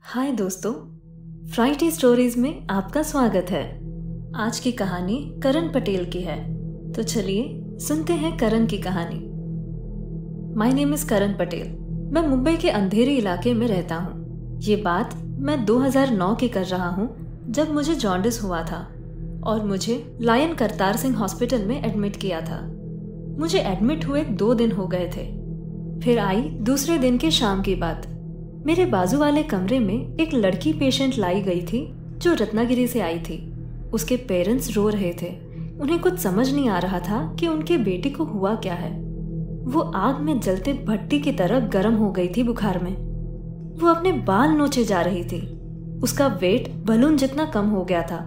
हाय दोस्तों, Friday stories में आपका स्वागत है। आज की कहानी करण पटेल की है, तो चलिए सुनते हैं करण की कहानी। माय नेम इज करण पटेल। मैं मुंबई के अंधेरे इलाके में रहता हूँ। ये बात मैं 2009 की कर रहा हूँ, जब मुझे जॉन्डिस हुआ था और मुझे लायन करतार सिंह हॉस्पिटल में एडमिट किया था। मुझे एडमिट हुए 2 दिन हो गए थे। फिर आई दूसरे दिन के शाम की बात। मेरे बाजू वाले कमरे में एक लड़की पेशेंट लाई गई थी जो रत्नागिरी से आई थी। उसके पेरेंट्स रो रहे थे। उन्हें कुछ समझ नहीं आ रहा था कि उनके बेटे को हुआ क्या है। वो आग में जलते भट्टी की तरह गर्म हो गई थी बुखार में। वो अपने बाल नोचे जा रही थी। उसका वेट बलून जितना कम हो गया था।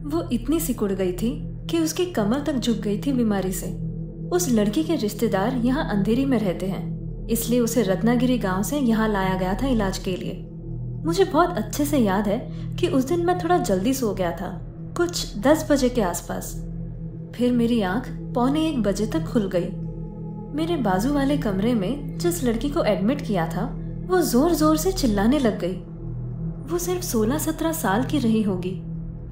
वो इतनी सिकुड़ गई थी कि उसकी कमर तक झुक गई थी बीमारी से। उस लड़की के रिश्तेदार यहाँ अंधेरी में रहते हैं, इसलिए उसे रत्नागिरी गांव से यहाँ लाया गया था इलाज के लिए। मुझे बहुत अच्छे से याद है कि उस दिन मैं थोड़ा जल्दी सो गया था, कुछ 10 बजे के आसपास। फिर मेरी आंख 12:45 बजे तक खुल गई। मेरे बाजू वाले कमरे में जिस लड़की को एडमिट किया था वो जोर जोर से चिल्लाने लग गई। वो सिर्फ 16-17 साल की रही होगी,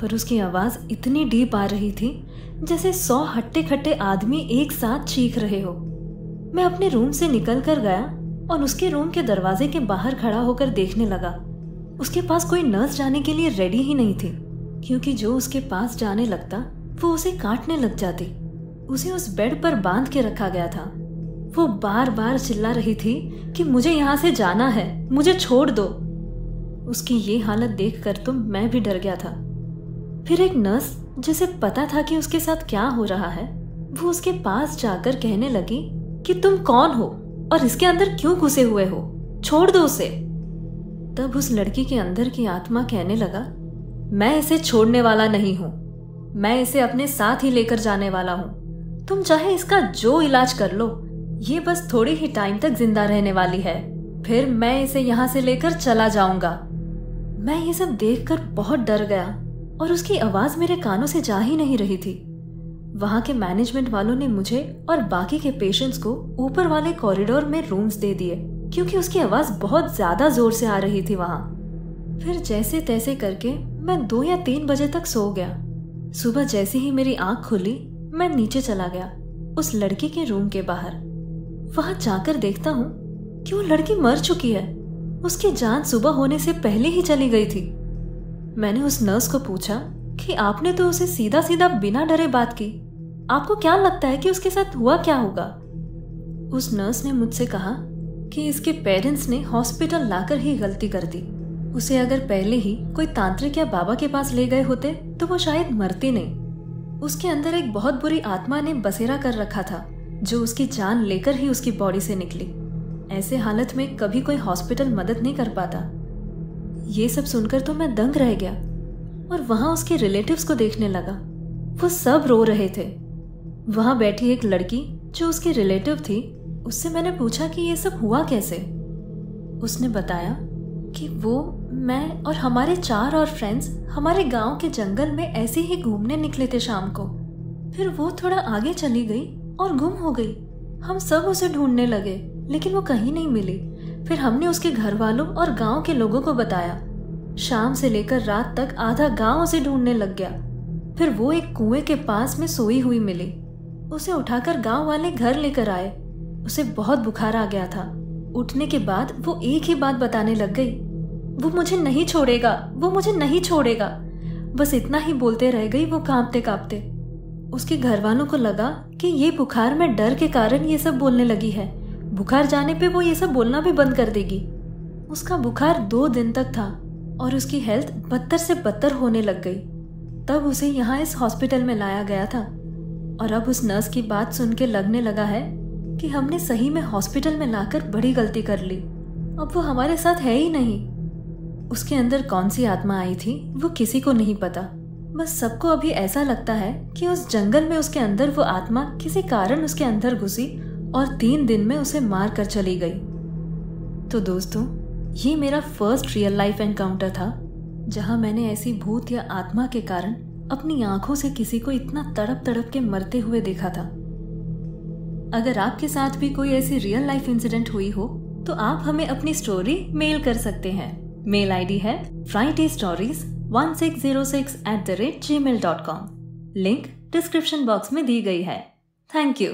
पर उसकी आवाज इतनी डीप आ रही थी जैसे 100 हट्टे खट्टे आदमी एक साथ चीख रहे हो। मैं अपने रूम से निकल कर गया और उसके रूम के दरवाजे के बाहर खड़ा होकर देखने लगा। उसके पास कोई नर्स जाने के लिए रेडी ही नहीं थी, क्योंकि जो उसके पास जाने लगता वो उसे काटने लग जाती। उसे उस बेड पर बांध के रखा गया था। वो बार बार चिल्ला रही थी कि मुझे यहाँ से जाना है, मुझे छोड़ दो। उसकी ये हालत देखकर तो मैं भी डर गया था। फिर एक नर्स, जिसे पता था कि उसके साथ क्या हो रहा है, वो उसके पास जाकर कहने लगी कि तुम कौन हो और इसके अंदर क्यों घुसे हुए हो, छोड़ दो उसे। तब उस लड़की के अंदर की आत्मा कहने लगा, मैं इसे छोड़ने वाला नहीं हूं, मैं इसे अपने साथ ही लेकर जाने वाला हूं। तुम चाहे इसका जो इलाज कर लो, ये बस थोड़ी ही टाइम तक जिंदा रहने वाली है, फिर मैं इसे यहाँ से लेकर चला जाऊंगा। मैं ये सब देखकर बहुत डर गया और उसकी आवाज मेरे कानों से जा ही नहीं रही थी। वहां के मैनेजमेंट वालों ने मुझे और बाकी के पेशेंट्स को ऊपर वाले कॉरिडोर में रूम्स दे दिए, क्योंकि उसकी आवाज बहुत ज्यादा जोर से आ रही थी वहां। फिर जैसे तैसे करके मैं 2 या 3 बजे तक सो गया। सुबह जैसे ही मेरी आंख खुली, मैं नीचे चला गया उस लड़की के रूम के बाहर। वहां जाकर देखता हूँ कि वो लड़की मर चुकी है। उसकी जान सुबह होने से पहले ही चली गई थी। मैंने उस नर्स को पूछा कि आपने तो उसे सीधा सीधा बिना डरे बात की, आपको क्या लगता है कि उसके साथ हुआ क्या होगा? उस नर्स ने मुझसे कहा कि इसके पेरेंट्स ने हॉस्पिटल लाकर ही गलती कर दी। उसे अगर पहले ही कोई तांत्रिक या बाबा के पास ले गए होते तो वो शायद मरती नहीं। उसके अंदर एक बहुत बुरी आत्मा ने बसेरा कर रखा था, जो उसकी जान लेकर ही उसकी बॉडी से निकली। ऐसे हालत में कभी कोई हॉस्पिटल मदद नहीं कर पाता। ये सब सुनकर तो मैं दंग रह गया और वहां उसके रिलेटिव्स को देखने लगा। वो सब रो रहे थे। वहां बैठी एक लड़की जो उसकी रिलेटिव थी, उससे मैंने पूछा कि ये सब हुआ कैसे। उसने बताया कि वो, मैं और हमारे 4 और फ्रेंड्स हमारे गांव के जंगल में ऐसे ही घूमने निकले थे शाम को। फिर वो थोड़ा आगे चली गई और गुम हो गई। हम सब उसे ढूंढने लगे, लेकिन वो कहीं नहीं मिली। फिर हमने उसके घर वालों और गांव के लोगों को बताया। शाम से लेकर रात तक आधा गांव उसे ढूंढने लग गया। फिर वो एक कुएं के पास में सोई हुई मिली। उसे उठाकर गांव वाले घर लेकर आए। उसे बहुत बुखार आ गया था। उठने के बाद वो एक ही बात बताने लग गई, वो मुझे नहीं छोड़ेगा, वो मुझे नहीं छोड़ेगा। बस इतना ही बोलते रह गई वो कांपते कांपते। उसके घर वालों को लगा कि ये बुखार में डर के कारण ये सब बोलने लगी है। बुखार जाने पे वो ये सब बोलना भी बंद कर देगी। उसका बुखार 2 दिन तक था और उसकी हेल्थ बदतर से बदतर होने लग गई। तब उसे यहाँ इस हॉस्पिटल में लाया गया था और अब उस नर्स की बात सुन के लगने लगा है कि हमने सही में हॉस्पिटल में लाकर बड़ी गलती कर ली। अब वो हमारे साथ है ही नहीं। उसके अंदर कौन सी आत्मा आई थी वो किसी को नहीं पता। बस सबको अभी ऐसा लगता है कि उस जंगल में उसके अंदर वो आत्मा किसी कारण उसके अंदर घुसी और 3 दिन में उसे मार कर चली गई। तो दोस्तों, ये मेरा फर्स्ट रियल लाइफ एनकाउंटर था, जहां मैंने ऐसी भूत या आत्मा के कारण अपनी आंखों से किसी को इतना तड़प तड़प के मरते हुए देखा था। अगर आपके साथ भी कोई ऐसी रियल लाइफ इंसिडेंट हुई हो तो आप हमें अपनी स्टोरी मेल कर सकते हैं। मेल आईडी है fridaystories1606@gmail.com। लिंक डिस्क्रिप्शन बॉक्स में दी गई है। Thank you.